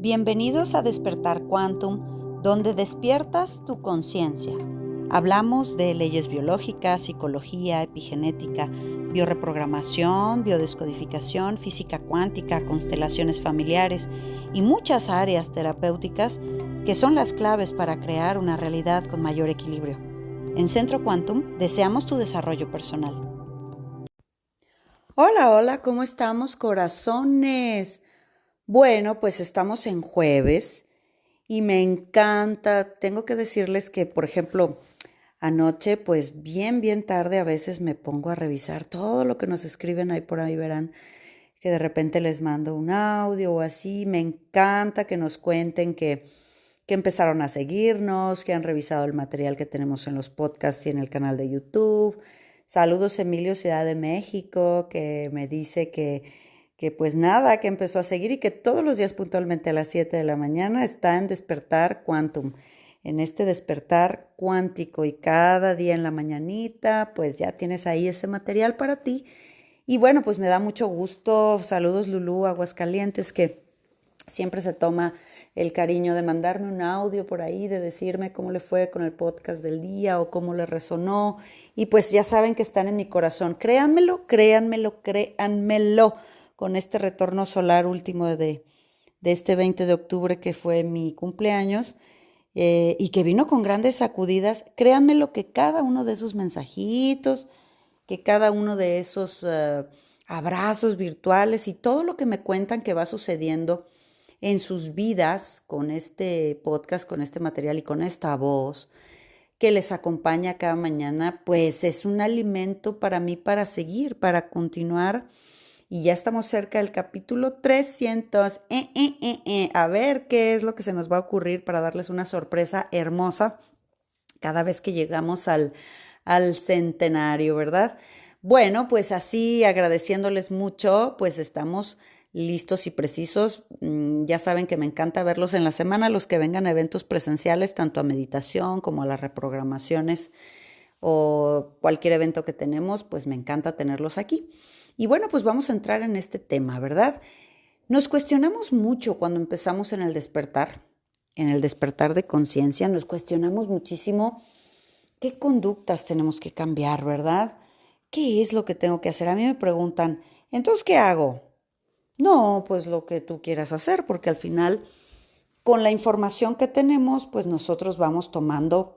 Bienvenidos a Despertar Quantum, donde despiertas tu conciencia. Hablamos de leyes biológicas, psicología, epigenética, bioreprogramación, biodescodificación, física cuántica, constelaciones familiares y muchas áreas terapéuticas que son las claves para crear una realidad con mayor equilibrio. En Centro Quantum deseamos tu desarrollo personal. Hola, ¿cómo estamos, corazones? Bueno, pues estamos en jueves y me encanta. Tengo que decirles que, por ejemplo, anoche, pues bien tarde a veces me pongo a revisar todo lo que nos escriben ahí por ahí, verán que de repente les mando un audio o así. Me encanta que nos cuenten que empezaron a seguirnos, que han revisado el material que tenemos en los podcasts y en el canal de YouTube. Saludos Emilio, Ciudad de México, que me dice que pues nada, que empezó a seguir y que todos los días puntualmente a las 7 de la mañana está en Despertar Quantum, en este despertar cuántico, y cada día en la mañanita pues ya tienes ahí ese material para ti. Y bueno, pues me da mucho gusto. Saludos Lulú, Aguascalientes, que siempre se toma el cariño de mandarme un audio por ahí, de decirme cómo le fue con el podcast del día o cómo le resonó. Y pues ya saben que están en mi corazón. Créanmelo, con este retorno solar último de este 20 de octubre que fue mi cumpleaños, y que vino con grandes sacudidas. Créanmelo que cada uno de esos mensajitos, que cada uno de esos abrazos virtuales y todo lo que me cuentan que va sucediendo en sus vidas con este podcast, con este material y con esta voz que les acompaña cada mañana, pues es un alimento para mí para seguir, para continuar. Y ya estamos cerca del capítulo 300. A ver qué es lo que se nos va a ocurrir para darles una sorpresa hermosa cada vez que llegamos al centenario, ¿verdad? Bueno, pues así, agradeciéndoles mucho, pues estamos listos y precisos. Ya saben que me encanta verlos en la semana, los que vengan a eventos presenciales, tanto a meditación como a las reprogramaciones o cualquier evento que tenemos, pues me encanta tenerlos aquí. Y bueno, pues vamos a entrar en este tema, ¿verdad? Nos cuestionamos mucho cuando empezamos en el despertar de conciencia, nos cuestionamos muchísimo qué conductas tenemos que cambiar, ¿verdad? ¿Qué es lo que tengo que hacer? A mí me preguntan, ¿entonces qué hago? No, pues lo que tú quieras hacer, porque al final, con la información que tenemos, pues nosotros vamos tomando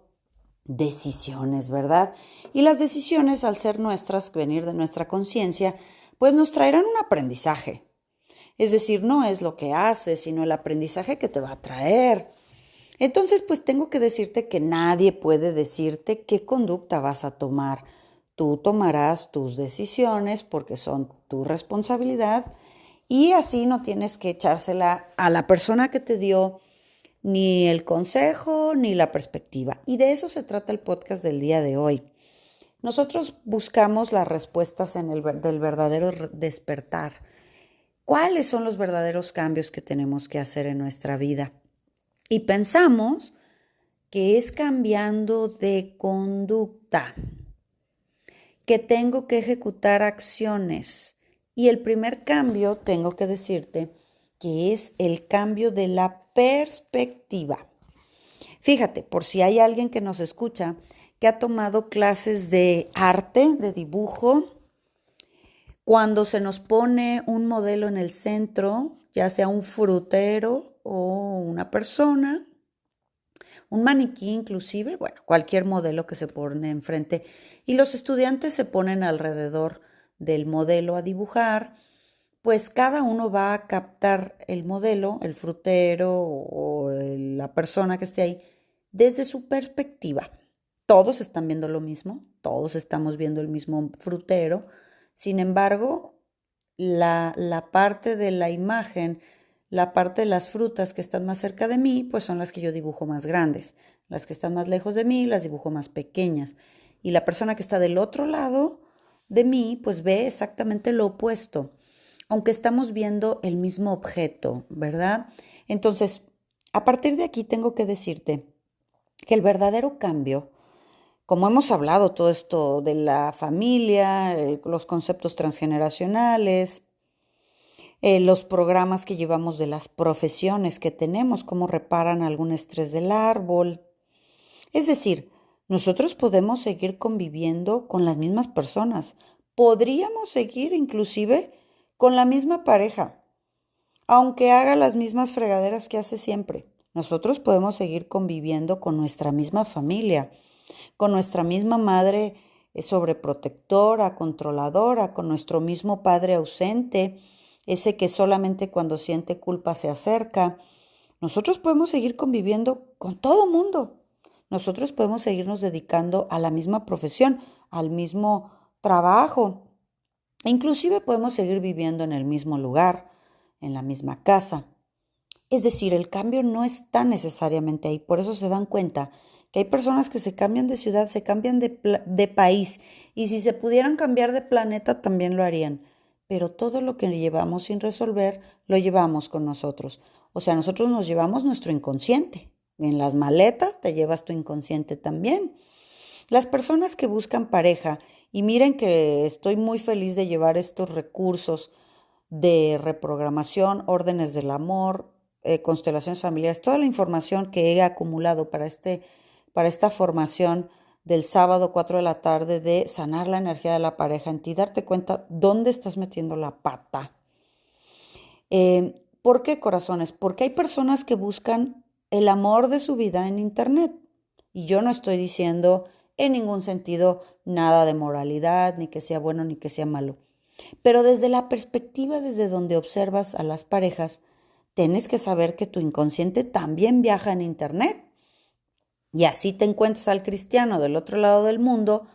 decisiones, ¿verdad? Y las decisiones, al ser nuestras, venir de nuestra conciencia, pues nos traerán un aprendizaje. Es decir, no es lo que haces, sino el aprendizaje que te va a traer. Entonces, pues tengo que decirte que nadie puede decirte qué conducta vas a tomar. Tú tomarás tus decisiones porque son tu responsabilidad, y así no tienes que echársela a la persona que te dio ni el consejo ni la perspectiva. Y de eso se trata el podcast del día de hoy. Nosotros buscamos las respuestas del verdadero despertar. ¿Cuáles son los verdaderos cambios que tenemos que hacer en nuestra vida? Y pensamos que es cambiando de conducta, que tengo que ejecutar acciones. Y el primer cambio, tengo que decirte, que es el cambio de la perspectiva. Fíjate, por si hay alguien que nos escucha que ha tomado clases de arte, de dibujo, cuando se nos pone un modelo en el centro, ya sea un frutero o una persona, un maniquí inclusive, bueno, cualquier modelo que se pone enfrente, y los estudiantes se ponen alrededor del modelo a dibujar, pues cada uno va a captar el modelo, el frutero o la persona que esté ahí, desde su perspectiva. Todos están viendo lo mismo, todos estamos viendo el mismo frutero. Sin embargo, la parte de la imagen, la parte de las frutas que están más cerca de mí, pues son las que yo dibujo más grandes. Las que están más lejos de mí, las dibujo más pequeñas. Y la persona que está del otro lado de mí, pues ve exactamente lo opuesto, aunque estamos viendo el mismo objeto, ¿verdad? Entonces, a partir de aquí tengo que decirte que el verdadero cambio, como hemos hablado todo esto de la familia, los conceptos transgeneracionales, los programas que llevamos de las profesiones que tenemos, cómo reparan algún estrés del árbol. Es decir, nosotros podemos seguir conviviendo con las mismas personas. Podríamos seguir inclusive con la misma pareja, aunque haga las mismas fregaderas que hace siempre. Nosotros podemos seguir conviviendo con nuestra misma familia, con nuestra misma madre sobreprotectora, controladora, con nuestro mismo padre ausente, ese que solamente cuando siente culpa se acerca. Nosotros podemos seguir conviviendo con todo mundo. Nosotros podemos seguirnos dedicando a la misma profesión, al mismo trabajo. E inclusive podemos seguir viviendo en el mismo lugar, en la misma casa. Es decir, el cambio no está necesariamente ahí. Por eso se dan cuenta que hay personas que se cambian de ciudad, se cambian de país. Y si se pudieran cambiar de planeta, también lo harían. Pero todo lo que llevamos sin resolver, lo llevamos con nosotros. O sea, nosotros nos llevamos nuestro inconsciente. En las maletas te llevas tu inconsciente también. Las personas que buscan pareja, y miren que estoy muy feliz de llevar estos recursos de reprogramación, órdenes del amor, constelaciones familiares, toda la información que he acumulado para esta formación del sábado 4 de la tarde de sanar la energía de la pareja en ti, darte cuenta dónde estás metiendo la pata. ¿Por qué, corazones? Porque hay personas que buscan el amor de su vida en Internet. Y yo no estoy diciendo en ningún sentido nada de moralidad, ni que sea bueno ni que sea malo. Pero desde la perspectiva desde donde observas a las parejas, tienes que saber que tu inconsciente también viaja en Internet. Y así te encuentras al cristiano del otro lado del mundo,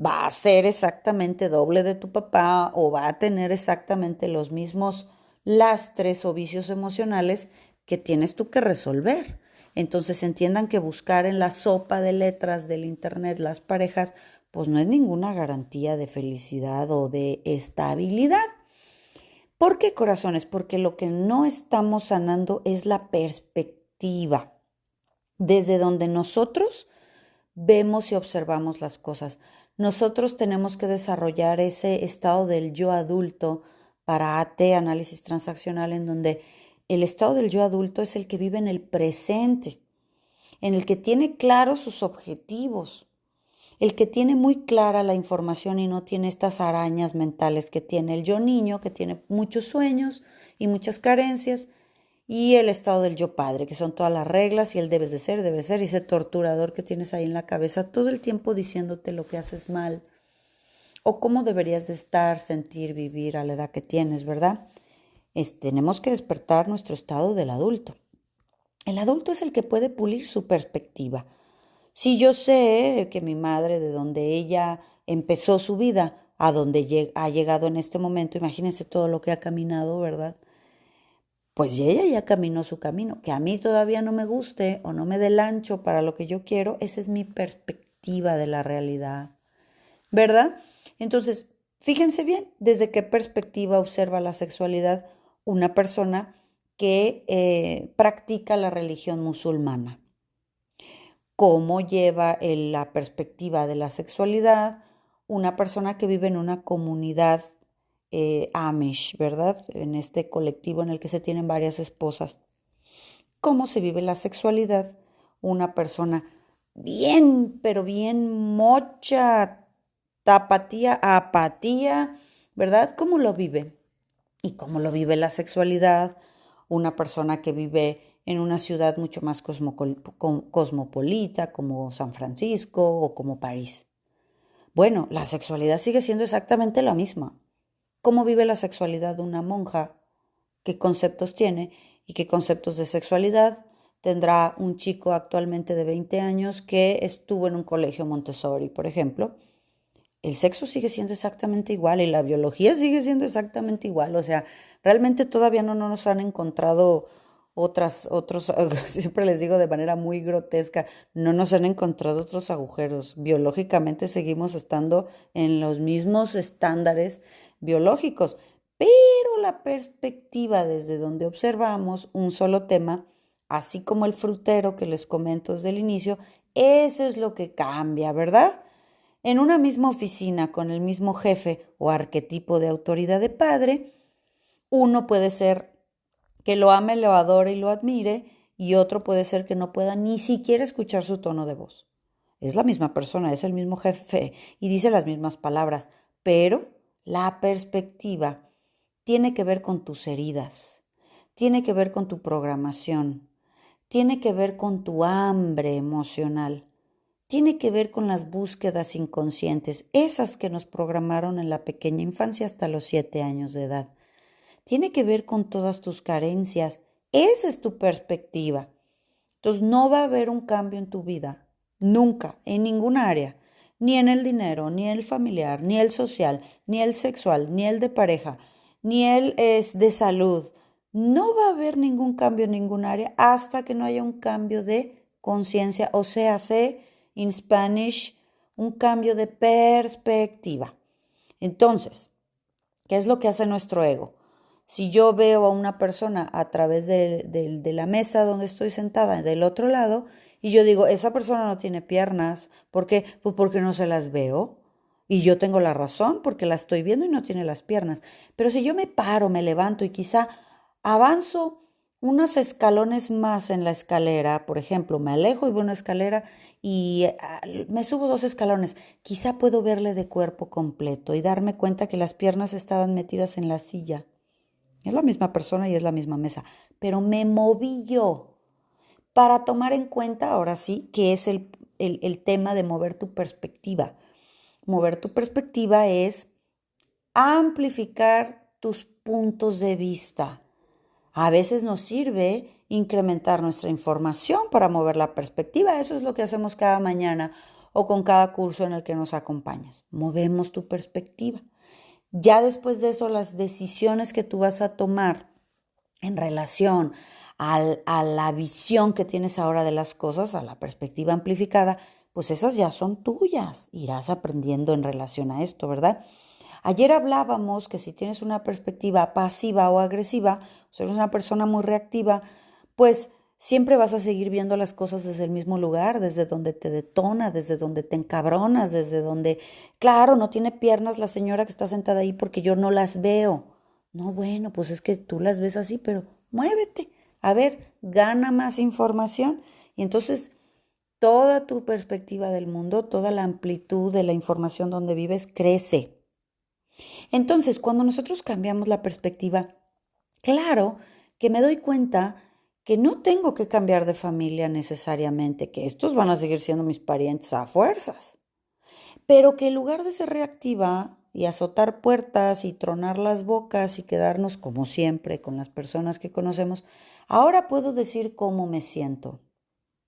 va a ser exactamente doble de tu papá o va a tener exactamente los mismos lastres o vicios emocionales que tienes tú que resolver. Entonces entiendan que buscar en la sopa de letras del Internet las parejas, pues no es ninguna garantía de felicidad o de estabilidad. ¿Por qué, corazones? Porque lo que no estamos sanando es la perspectiva, desde donde nosotros vemos y observamos las cosas. Nosotros tenemos que desarrollar ese estado del yo adulto para AT, análisis transaccional, en donde el estado del yo adulto es el que vive en el presente, en el que tiene claros sus objetivos, el que tiene muy clara la información y no tiene estas arañas mentales que tiene el yo niño, que tiene muchos sueños y muchas carencias, y el estado del yo padre, que son todas las reglas y el debe ser, y ese torturador que tienes ahí en la cabeza todo el tiempo diciéndote lo que haces mal o cómo deberías de estar, sentir, vivir a la edad que tienes, ¿verdad? Tenemos que despertar nuestro estado del adulto. El adulto es el que puede pulir su perspectiva. Si yo sé que mi madre, de donde ella empezó su vida, a donde ha llegado en este momento, imagínense todo lo que ha caminado, ¿verdad? Pues ella ya caminó su camino. Que a mí todavía no me guste o no me dé el ancho para lo que yo quiero, esa es mi perspectiva de la realidad, ¿verdad? Entonces, fíjense bien, desde qué perspectiva observa la sexualidad una persona que practica la religión musulmana. Cómo lleva la perspectiva de la sexualidad una persona que vive en una comunidad Amish, ¿verdad? En este colectivo en el que se tienen varias esposas. ¿Cómo se vive la sexualidad? Una persona bien, pero bien mocha, tapatía, apatía, ¿verdad? ¿Cómo lo vive? ¿Y cómo lo vive la sexualidad? Una persona que vive en una ciudad mucho más cosmopolita, como San Francisco o como París. Bueno, la sexualidad sigue siendo exactamente la misma. ¿Cómo vive la sexualidad una monja? ¿Qué conceptos tiene y qué conceptos de sexualidad tendrá un chico actualmente de 20 años que estuvo en un colegio Montessori, por ejemplo? El sexo sigue siendo exactamente igual y la biología sigue siendo exactamente igual. O sea, realmente todavía no nos han encontrado otros, siempre les digo de manera muy grotesca, no nos han encontrado otros agujeros. Biológicamente seguimos estando en los mismos estándares biológicos, pero la perspectiva desde donde observamos un solo tema, así como el frutero que les comento desde el inicio, eso es lo que cambia, ¿verdad? En una misma oficina con el mismo jefe o arquetipo de autoridad de padre, Uno puede ser que lo ame, lo adore y lo admire, y otro puede ser que no pueda ni siquiera escuchar su tono de voz. Es la misma persona, es el mismo jefe y dice las mismas palabras, pero la perspectiva tiene que ver con tus heridas, tiene que ver con tu programación, tiene que ver con tu hambre emocional, tiene que ver con las búsquedas inconscientes, esas que nos programaron en la pequeña infancia hasta los 7 años de edad. Tiene que ver con todas tus carencias. Esa es tu perspectiva. Entonces no va a haber un cambio en tu vida, nunca, en ninguna área, ni en el dinero, ni el familiar, ni el social, ni el sexual, ni el de pareja, ni el es de salud. No va a haber ningún cambio en ninguna área hasta que no haya un cambio de conciencia, o sea, en Spanish, un cambio de perspectiva. Entonces, ¿qué es lo que hace nuestro ego? Si yo veo a una persona a través de la mesa donde estoy sentada, del otro lado, y yo digo, esa persona no tiene piernas, ¿por qué? Pues porque no se las veo. Y yo tengo la razón porque la estoy viendo y no tiene las piernas. Pero si yo me paro, me levanto y quizá avanzo unos escalones más en la escalera, por ejemplo, me alejo y veo una escalera y me subo 2 escalones, quizá puedo verle de cuerpo completo y darme cuenta que las piernas estaban metidas en la silla. Es la misma persona y es la misma mesa, pero me moví yo para tomar en cuenta, ahora sí, que es el tema de mover tu perspectiva. Mover tu perspectiva es amplificar tus puntos de vista. A veces nos sirve incrementar nuestra información para mover la perspectiva. Eso es lo que hacemos cada mañana o con cada curso en el que nos acompañas. Movemos tu perspectiva. Ya después de eso, las decisiones que tú vas a tomar en relación a la visión que tienes ahora de las cosas, a la perspectiva amplificada, pues esas ya son tuyas. Irás aprendiendo en relación a esto, ¿verdad? Ayer hablábamos que si tienes una perspectiva pasiva o agresiva, o sea, eres una persona muy reactiva, pues siempre vas a seguir viendo las cosas desde el mismo lugar, desde donde te detona, desde donde te encabronas, desde donde, claro, no tiene piernas la señora que está sentada ahí porque yo no las veo. No, bueno, pues es que tú las ves así, pero muévete. A ver, gana más información. Y entonces toda tu perspectiva del mundo, toda la amplitud de la información donde vives crece. Entonces, cuando nosotros cambiamos la perspectiva, claro que me doy cuenta que no tengo que cambiar de familia necesariamente, que estos van a seguir siendo mis parientes a fuerzas, pero que en lugar de ser reactiva y azotar puertas y tronar las bocas y quedarnos como siempre con las personas que conocemos, ahora puedo decir cómo me siento,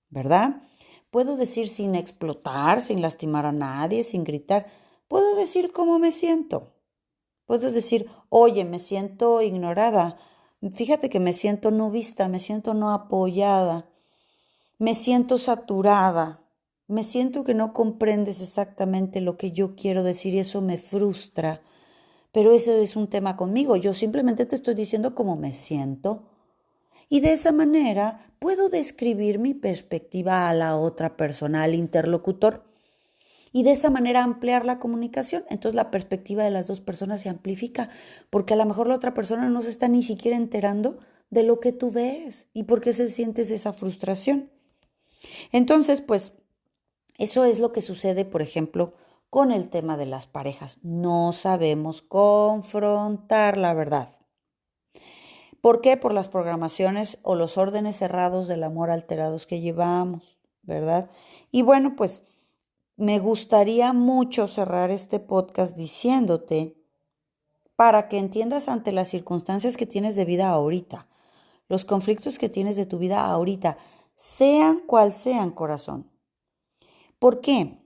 ¿verdad? Puedo decir sin explotar, sin lastimar a nadie, sin gritar, puedo decir cómo me siento. Puedo decir, oye, me siento ignorada, fíjate que me siento no vista, me siento no apoyada, me siento saturada, me siento que no comprendes exactamente lo que yo quiero decir y eso me frustra. Pero ese es un tema conmigo, yo simplemente te estoy diciendo cómo me siento. Y de esa manera puedo describir mi perspectiva a la otra persona, al interlocutor y de esa manera ampliar la comunicación. Entonces la perspectiva de las dos personas se amplifica, porque a lo mejor la otra persona no se está ni siquiera enterando de lo que tú ves y por qué se sientes esa frustración. Entonces, pues eso es lo que sucede, por ejemplo, con el tema de las parejas. No sabemos confrontar la verdad. ¿Por qué? Por las programaciones o los órdenes cerrados del amor alterados que llevamos, ¿verdad? Y bueno, pues me gustaría mucho cerrar este podcast diciéndote para que entiendas ante las circunstancias que tienes de vida ahorita, los conflictos que tienes de tu vida ahorita, sean cual sean, corazón. ¿Por qué?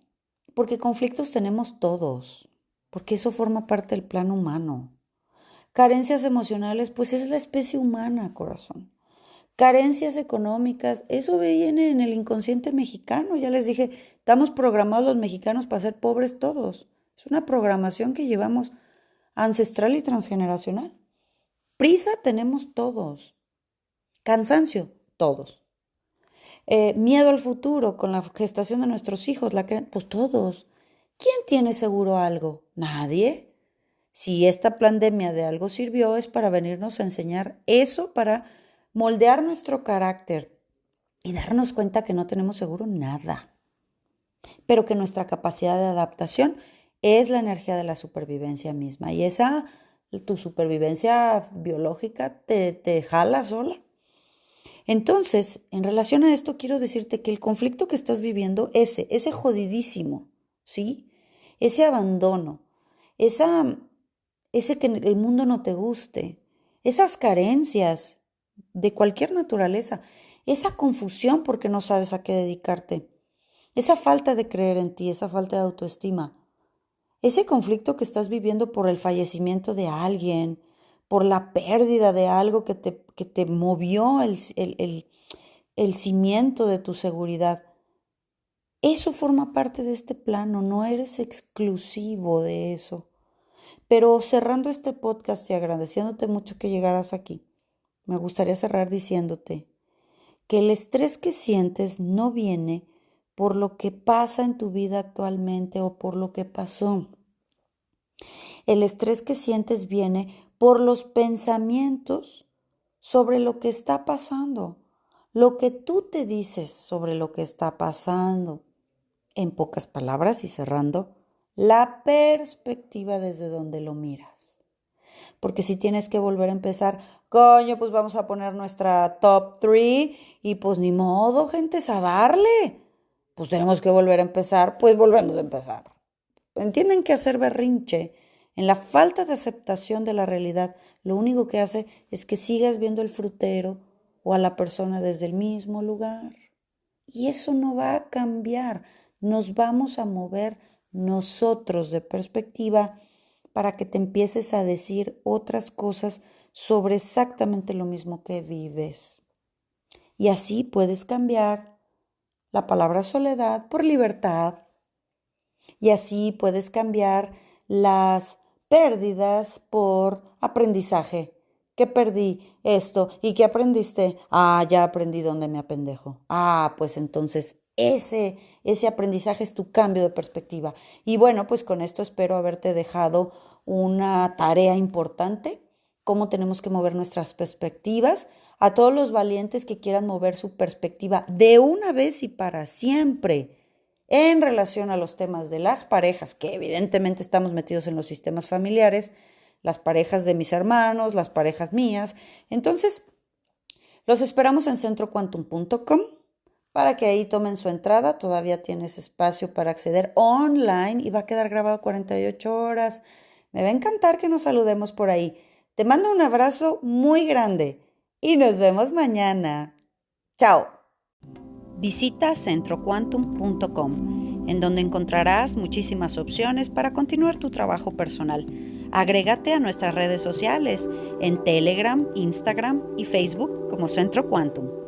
Porque conflictos tenemos todos, porque eso forma parte del plano humano. Carencias emocionales, pues es la especie humana, corazón. Carencias económicas, eso viene en el inconsciente mexicano. Ya les dije, estamos programados los mexicanos para ser pobres todos. Es una programación que llevamos ancestral y transgeneracional. Prisa tenemos todos. Cansancio, todos. Miedo al futuro con la gestación de nuestros hijos, pues todos. ¿Quién tiene seguro algo? Nadie. Si esta pandemia de algo sirvió, es para venirnos a enseñar eso, para moldear nuestro carácter y darnos cuenta que no tenemos seguro nada, pero que nuestra capacidad de adaptación es la energía de la supervivencia misma. Y tu supervivencia biológica te jala sola. Entonces, en relación a esto, quiero decirte que el conflicto que estás viviendo, ese jodidísimo, ¿sí? Ese abandono, ese que el mundo no te guste, esas carencias de cualquier naturaleza, esa confusión porque no sabes a qué dedicarte, esa falta de creer en ti, esa falta de autoestima, ese conflicto que estás viviendo por el fallecimiento de alguien, por la pérdida de algo que te movió el cimiento de tu seguridad. Eso forma parte de este plano, no eres exclusivo de eso. Pero cerrando este podcast y agradeciéndote mucho que llegaras aquí, me gustaría cerrar diciéndote que el estrés que sientes no viene por lo que pasa en tu vida actualmente o por lo que pasó. El estrés que sientes viene por los pensamientos sobre lo que está pasando, lo que tú te dices sobre lo que está pasando. En pocas palabras y cerrando, la perspectiva desde donde lo miras. Porque si tienes que volver a empezar, coño, pues vamos a poner nuestra top 3 y pues ni modo, gentes, a darle. Pues tenemos que volver a empezar, pues volvemos a empezar. Entienden que hacer berrinche en la falta de aceptación de la realidad, lo único que hace es que sigas viendo el frutero o a la persona desde el mismo lugar. Y eso no va a cambiar. Nos vamos a mover nosotros de perspectiva para que te empieces a decir otras cosas sobre exactamente lo mismo que vives. Y así puedes cambiar la palabra soledad por libertad. Y así puedes cambiar las pérdidas por aprendizaje. ¿Qué perdí? Esto. ¿Y qué aprendiste? Ah, ya aprendí dónde me apendejo. Ah, pues entonces ese aprendizaje es tu cambio de perspectiva. Y bueno, pues con esto espero haberte dejado una tarea importante, cómo tenemos que mover nuestras perspectivas. A todos los valientes que quieran mover su perspectiva de una vez y para siempre en relación a los temas de las parejas, que evidentemente estamos metidos en los sistemas familiares, las parejas de mis hermanos, las parejas mías. Entonces, los esperamos en centroquantum.com para que ahí tomen su entrada. Todavía tienes espacio para acceder online y va a quedar grabado 48 horas. Me va a encantar que nos saludemos por ahí. Te mando un abrazo muy grande y nos vemos mañana. Chao. Visita centroquantum.com, en donde encontrarás muchísimas opciones para continuar tu trabajo personal. Agrégate a nuestras redes sociales en Telegram, Instagram y Facebook como Centro Quantum.